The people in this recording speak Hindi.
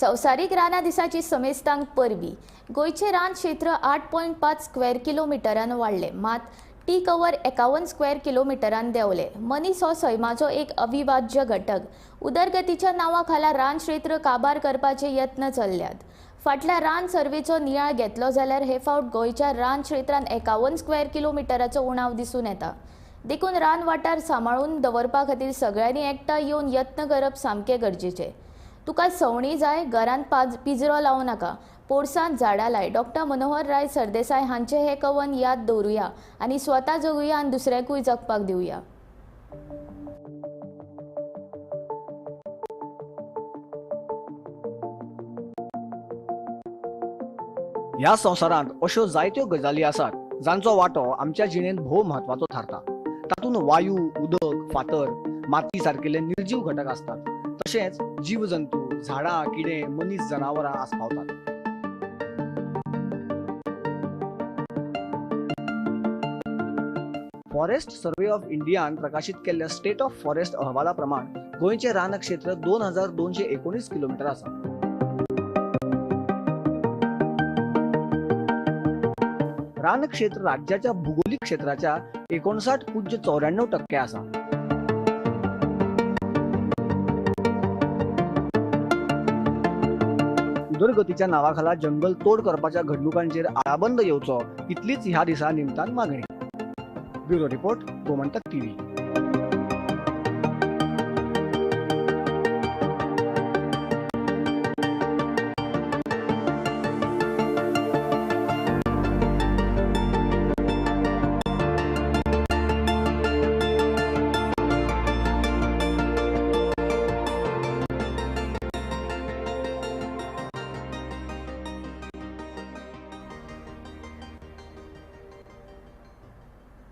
संवसारीक रानां दिसाची समेस्तांक परबीं गोंयचें रान क्षेत्र 8.5 स्क्वेअर किलोमिटरान वाडलें, मात टी कवर 51 स्क्वेअर किलोमिटरान देंवले। मनीस हो सैमाचो एक अविभाज्य घटक। उदरगतीच्या नांवा खाला रान क्षेत्र काबार करपाचे यत्न चल्ल्यात। फाटल्या रान सर्वेचो नियाळ घेतलो जाल्यार हे फावट गोंयच्या रान क्षेत्रान 51 स्क्वेअर किलोमिटराचो उणाव दिसून येता। देखून रान वाठार सांबाळून दवरपा खातीर सगळ्यांनी एकठांय येवन यत्न करप सामकें गरजेचें। तुका सवणी जाय, घरांत पिंजरो लावं नाका, पोरसांत झाडां लाय। डॉ. मनोहर राय सरदेसाय हांचे हे कवन याद दवरुया आनी स्वता जगुया आनी दुसऱ्याकूय जगपाक दिवया। ह्या संवसारांत अश्यो जायत्यो गजाली आसात जांचो वांटो आमच्या जिणेंत भोव म्हत्वाचो थारता। तातूंत वायू, उदक, फातर, माती सारकिले निर्जीव घटक असतात। तशेंच जीवजंतू, झाडां, किडे, मनीस, जनावरां आस्पावतात। फॉरेस्ट सर्वे ऑफ इंडियान प्रकाशित केल्ल्या स्टेट ऑफ फॉरेस्ट अहवाला प्रमाण गोंयचें रान क्षेत्र 2219 किलोमीटर आसा। रान क्षेत्र राज्याच्या भूगोलिक क्षेत्राच्या 59.94% आसा। उदरगतीच्या नावाखाला जंगल तोड करपाच्या घडणुकांचेर आळाबंद येवचो इतलीच ह्या दिसा निमतान मागणी। Bureau report, Gomantak TV.